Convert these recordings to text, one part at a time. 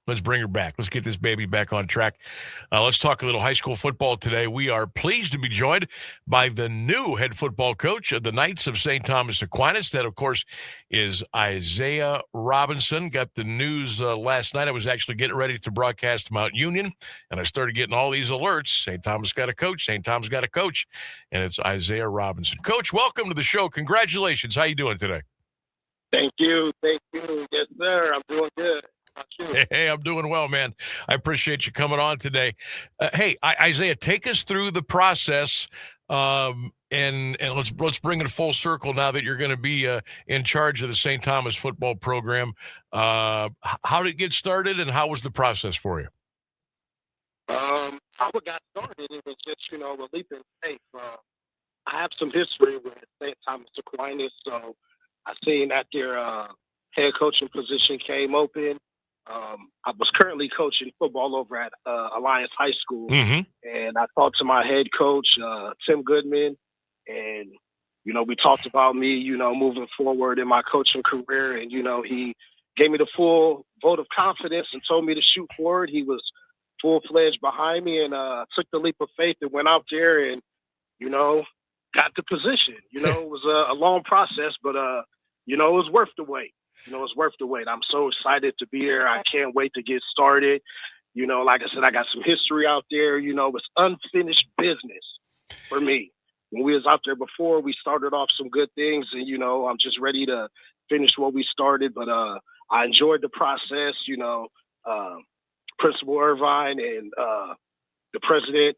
Let's bring her back. Let's get this baby back on track. Let's talk a little high school football today. We are pleased to be joined by the new head football coach of the Knights of St. Thomas Aquinas. That, of course, is Isaiah Robinson. Got the news last night. I was actually getting ready to broadcast Mount Union, and I started getting all these alerts. St. Thomas got a coach. St. Thomas got a coach, and it's Isaiah Robinson. Coach, welcome to the show. Congratulations. How you doing today? Thank you. Thank you. Yes, sir. I'm doing good. Hey, I'm doing well, man. I appreciate you coming on today. Hey, Isaiah, take us through the process, and let's bring it full circle now that you're going to be in charge of the St. Thomas football program. How did it get started, and how was the process for you? How it got started, it was just, a leap in faith. I have some history with St. Thomas Aquinas, so I seen that their head coaching position came open. I was currently coaching football over at Alliance High School, and I talked to my head coach, Tim Goodman, and, we talked about me, moving forward in my coaching career, and, he gave me the full vote of confidence and told me to shoot forward. He was full-fledged behind me and took the leap of faith and went out there and, got the position. It was a long process, but, it was worth the wait. It's worth the wait. I'm so excited to be here. I can't wait to get started. Like I said, I got some history out there. It's unfinished business for me. When we was out there before, we started off some good things, and, I'm just ready to finish what we started. But I enjoyed the process, Principal Irvine and the president,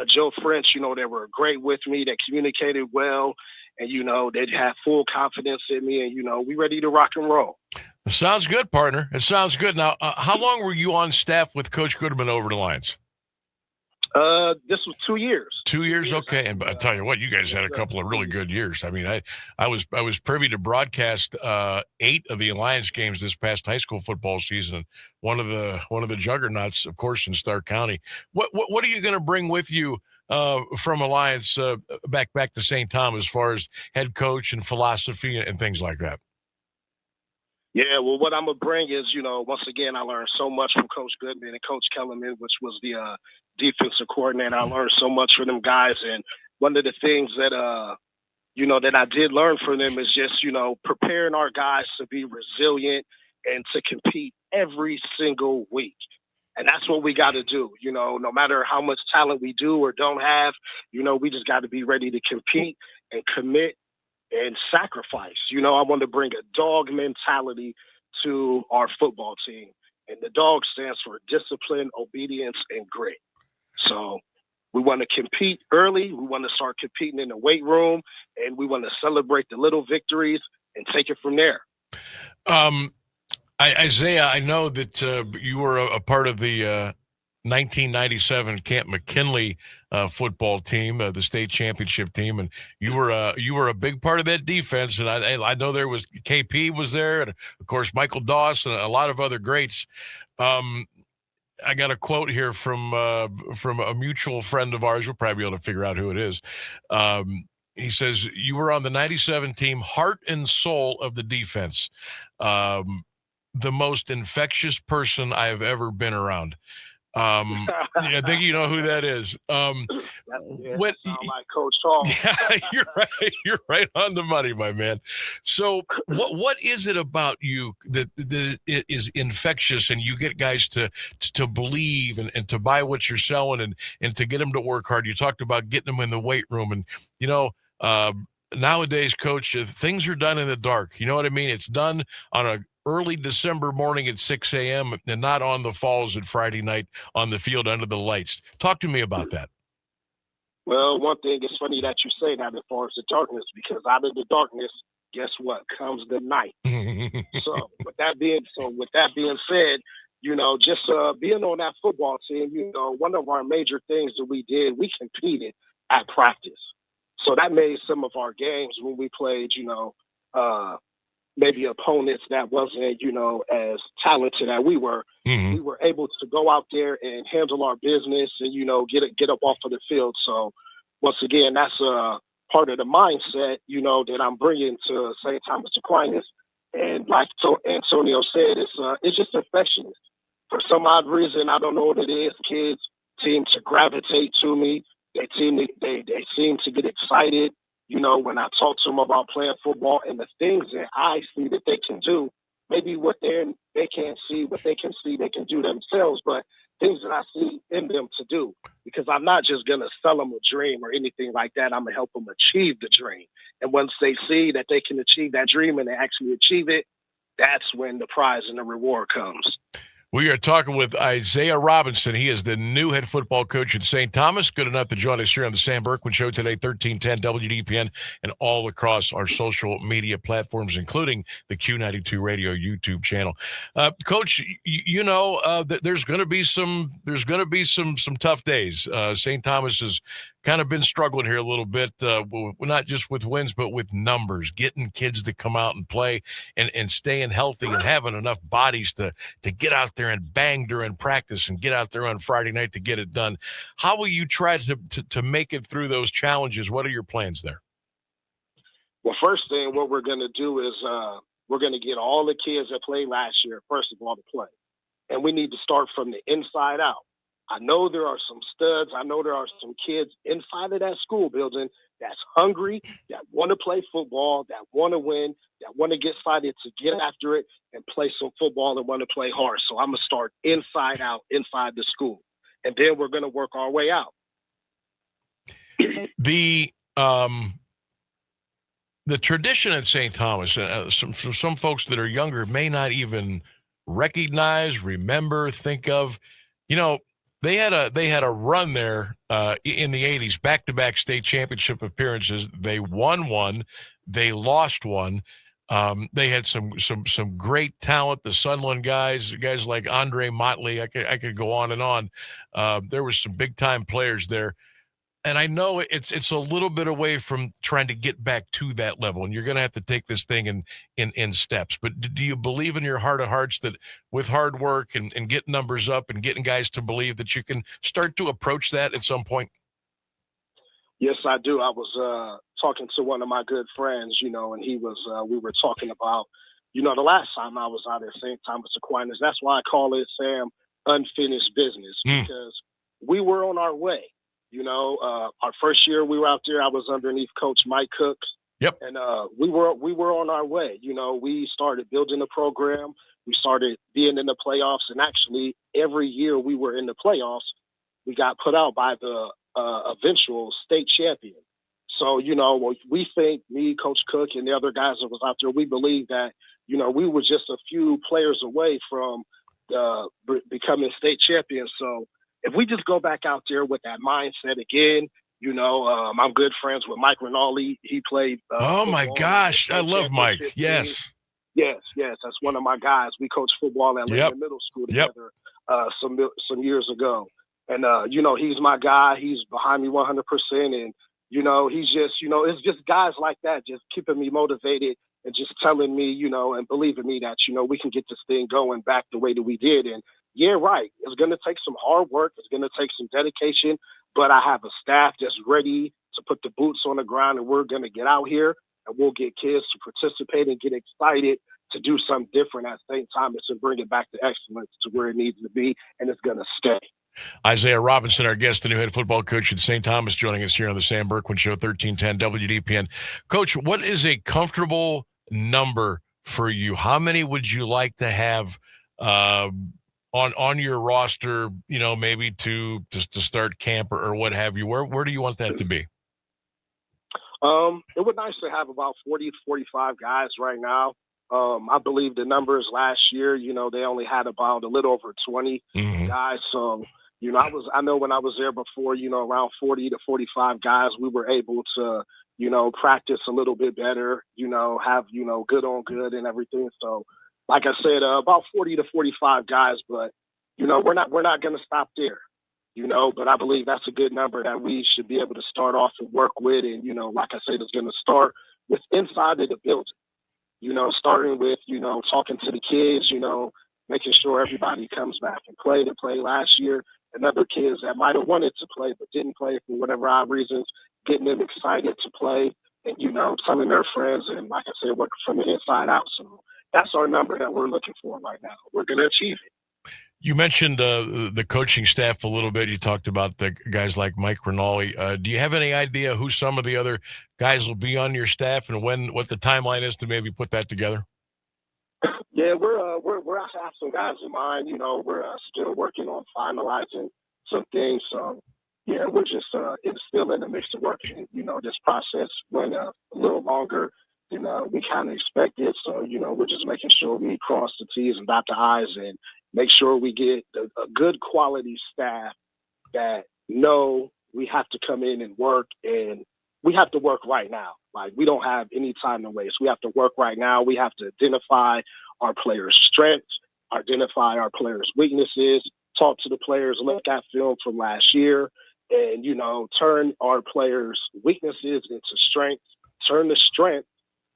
Joe French, they were great with me. They communicated well. And, they'd have full confidence in me, and, we ready to rock and roll. It sounds good, partner. It sounds good. Now, how long were you on staff with Coach Goodman over the Lions? This was 2 years. 2 years, okay. And I tell you what, you guys had a couple of really good years. I mean, I was privy to broadcast 8 of the Alliance games this past high school football season. One of the juggernauts, of course, in Stark County. What are you going to bring with you from Alliance back to St. Thomas as far as head coach and philosophy and things like that? Yeah, well, what I'm going to bring is, once again, I learned so much from Coach Goodman and Coach Kellerman, which was the defensive coordinator. I learned so much from them guys. And one of the things that, that I did learn from them is just, preparing our guys to be resilient and to compete every single week. And that's what we got to do. No matter how much talent we do or don't have, we just got to be ready to compete and commit and sacrifice. I want to bring a dog mentality to our football team. And the dog stands for discipline, obedience, and grit. So we want to compete early. We want to start competing in the weight room, and we want to celebrate the little victories and take it from there. Isaiah, I know that you were a part of the 1997 Camp McKinley football team, the state championship team, and you were a big part of that defense. And I know there was KP was there, and of course Michael Doss and a lot of other greats. I got a quote here from a mutual friend of ours. We'll probably be able to figure out who it is. He says, "You were on the 97 team, heart and soul of the defense. The most infectious person I have ever been around." I think you know who that is. Sound like Coach Hall. Yeah, you're right on the money, my man. So what is it about you that it is infectious, and you get guys to believe and to buy what you're selling and to get them to work hard? You talked about getting them in the weight room, and nowadays, Coach, things are done in the dark. You know what I mean? It's done on a early December morning at 6 a.m. and not on the falls at Friday night on the field under the lights. Talk to me about that. Well, one thing, it's funny that you say that as far as the darkness, because out of the darkness, guess what? Comes the night. So with that being said, just being on that football team, one of our major things that we did, we competed at practice. So that made some of our games when we played, maybe opponents that wasn't, as talented as we were, we were able to go out there and handle our business and, get up off of the field. So once again, that's part of the mindset, that I'm bringing to St. Thomas Aquinas. And like Antonio said, it's just infectious. for some odd reason, I don't know what it is, kids seem to gravitate to me. They seem to get excited, when I talk to them about playing football and the things that I see that they can do. Maybe what they can't see, what they can see, they can do themselves, but things that I see in them to do. Because I'm not just going to sell them a dream or anything like that. I'm going to help them achieve the dream. And once they see that they can achieve that dream and they actually achieve it, that's when the prize and the reward comes. We are talking with Isaiah Robinson. He is the new head football coach at St. Thomas. Good enough to join us here on the Sam Bourquin Show today, 1310 WDPN, and all across our social media platforms, including the Q92 Radio YouTube channel. Coach, there's going to be some tough days. St. Thomas has kind of been struggling here a little bit, not just with wins, but with numbers, getting kids to come out and play and staying healthy and having enough bodies to get out there and bang during practice and get out there on Friday night to get it done. How will you try to make it through those challenges? What are your plans there? Well, first thing, what we're going to do is we're going to get all the kids that played last year, first of all, to play. And we need to start from the inside out. I know there are some studs. I know there are some kids inside of that school building that's hungry, that want to play football, that want to win, that want to get excited to get after it and play some football and want to play hard. So I'm going to start inside out, inside the school. And then we're going to work our way out. The tradition at St. Thomas, for some folks that are younger may not even recognize, remember, think of, they had a run there in the 80s, back-to-back state championship appearances. They won one, they lost one. They had some great talent. The Sunland guys like Andre Motley. I could go on and on. There were some big-time players there. And I know it's a little bit away from trying to get back to that level, and you're going to have to take this thing in steps. But do you believe in your heart of hearts that with hard work and getting numbers up and getting guys to believe that you can start to approach that at some point? Yes, I do. I was talking to one of my good friends, and he was. We were talking about, the last time I was out at St. Thomas Aquinas. That's why I call it, Sam, unfinished business, because we were on our way. Our first year we were out there, I was underneath Coach Mike Cooks. Yep. And we were on our way. We started building the program. We started being in the playoffs. And actually, every year we were in the playoffs, we got put out by the eventual state champion. So, we think, me, Coach Cook, and the other guys that was out there, we believe that, we were just a few players away from becoming state champions. So, if we just go back out there with that mindset again, I'm good friends with Mike Rinaldi. He played. Oh my gosh, I love Mike. Yes. Yes. That's one of my guys. We coached football at Lincoln Middle School together some years ago. And, he's my guy. He's behind me 100%. And, he's just, it's just guys like that just keeping me motivated and just telling me, and believing me that, we can get this thing going back the way that we did. And, yeah, right. It's going to take some hard work. It's going to take some dedication. But I have a staff that's ready to put the boots on the ground, and we're going to get out here, and we'll get kids to participate and get excited to do something different at St. Thomas and bring it back to excellence to where it needs to be, and it's going to stay. Isaiah Robinson, our guest, the new head football coach at St. Thomas, joining us here on the Sam Bourquin Show, 1310 WDPN. Coach, what is a comfortable number for you? How many would you like to have on your roster, maybe to start camp or what have you? Where do you want that to be? It would be nice to have about 40 to 45 guys right now. I believe the numbers last year, they only had about a little over 20 guys. So, I know when I was there before, around 40 to 45 guys, we were able to, practice a little bit better, have, good on good and everything. So, like I said, about 40 to 45 guys, but, we're not going to stop there, but I believe that's a good number that we should be able to start off and work with. And, like I said, it's going to start with inside of the building, starting with, talking to the kids, making sure everybody comes back and play to play last year, and other kids that might have wanted to play but didn't play for whatever odd reasons, getting them excited to play and, telling their friends and, like I said, working from the inside out. So that's our number that we're looking for right now. We're going to achieve it. You mentioned the coaching staff a little bit. You talked about the guys like Mike Rinaldi. Do you have any idea who some of the other guys will be on your staff and what the timeline is to maybe put that together? Yeah, we're actually have some guys in mind. You know, we're still working on finalizing some things. So yeah, we're just it's still in the mix of working. You know, this process went a little longer than we kind of expected. So you know, we're just making sure we cross the T's and dot the I's and make sure we get a good quality staff that know we have to come in and work, and we have to work right now. Like, we don't have any time to waste. We have to work right now. We have to identify our players' strengths, identify our players' weaknesses, talk to the players, look at film from last year, and, you know, turn our players' weaknesses into strengths, turn the strength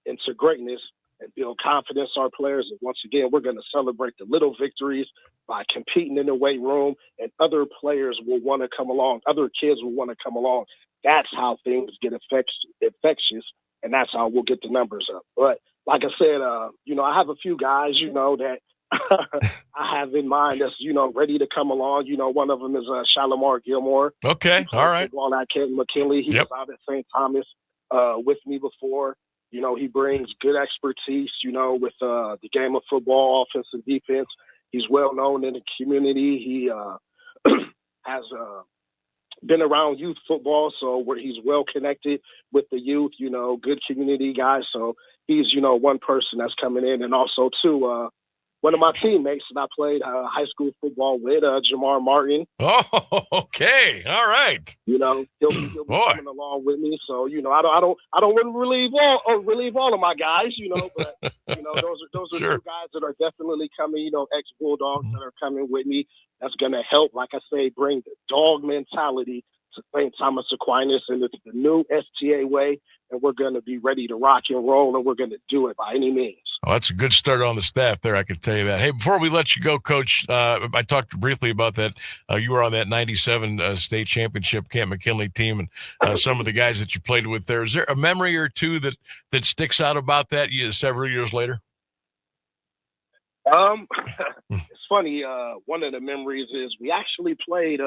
into greatness, and build confidence in our players. And once again, we're going to celebrate the little victories by competing in the weight room, and other players will want to come along. Other kids will want to come along. That's how things get infectious, and that's how we'll get the numbers up. But like I said, you know, I have a few guys, you know, that I have in mind that's, you know, ready to come along. You know, one of them is Shalimar Gilmore. Okay, all right. Football at Kent McKinley. He was out at St. Thomas with me before. You know, he brings good expertise, you know, with the game of football, offense and defense. He's well known in the community. He has been around youth football, so where he's well connected with the youth, you know, good community guy. So he's, you know, one person that's coming in. And also, too, one of my teammates that I played high school football with, Jamar Martin. Oh, okay, all right. You know, he'll be coming along with me. So, you know, I don't want to relieve all of my guys, you know, but you know, those are Sure. two guys that are definitely coming. You know, ex-Bulldogs that are coming with me. That's going to help, like I say, bring the dog mentality to St. Thomas Aquinas, and it's the new STA way, and we're going to be ready to rock and roll, and we're going to do it by any means. Well, that's a good start on the staff there, I can tell you that. Hey, before we let you go, Coach, I talked briefly about that. You were on that 97 state championship Camp McKinley team, and some of the guys that you played with there. Is there a memory or two that sticks out about that several years later? It's funny. One of the memories is we actually played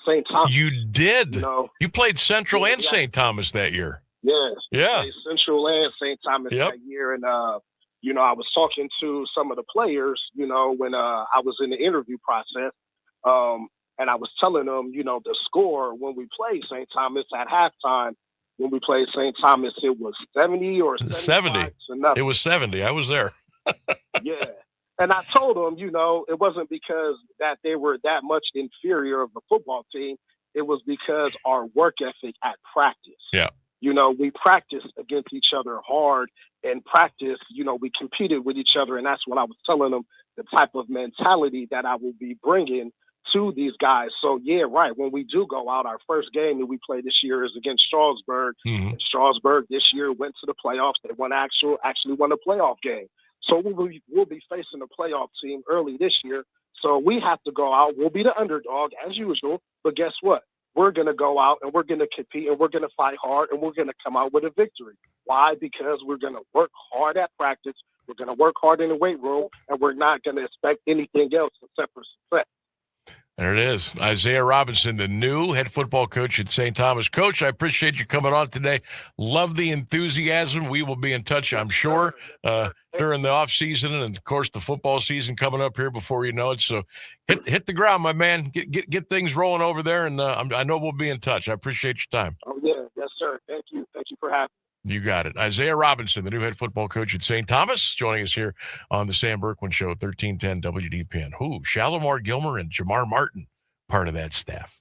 St. Thomas. You did. You know, you played Central and St. Thomas that year. Yes. Yeah. Central and St. Thomas that year. And, you know, I was talking to some of the players, you know, when I was in the interview process. And I was telling them, you know, the score when we played St. Thomas at halftime. When we played St. Thomas, it was 70 or 70. It was 70. I was there. Yeah. And I told them, you know, it wasn't because that they were that much inferior of the football team. It was because our work ethic at practice. Yeah. You know, we practiced against each other hard, and practice, you know, we competed with each other. And that's what I was telling them, the type of mentality that I will be bringing to these guys. So, yeah, right. When we do go out, our first game that we play this year is against Strasburg. Mm-hmm. And Strasburg this year went to the playoffs. They actually won a playoff game. So we'll be facing a playoff team early this year. So we have to go out. We'll be the underdog as usual. But guess what? We're going to go out and we're going to compete and we're going to fight hard and we're going to come out with a victory. Why? Because we're going to work hard at practice. We're going to work hard in the weight room, and we're not going to expect anything else except for success. There it is. Isaiah Robinson, the new head football coach at St. Thomas. Coach, I appreciate you coming on today. Love the enthusiasm. We will be in touch, I'm sure, during the off season and, of course, the football season coming up here before you know it. So hit the ground, my man. Get things rolling over there, and I know we'll be in touch. I appreciate your time. Oh, yeah. Yes, sir. Thank you. Thank you for having me. You got it. Isaiah Robinson, the new head football coach at St. Thomas, joining us here on the Sam Bourquin Show, 1310 WDPN. Shalimar Gilmer and Jamar Martin, part of that staff.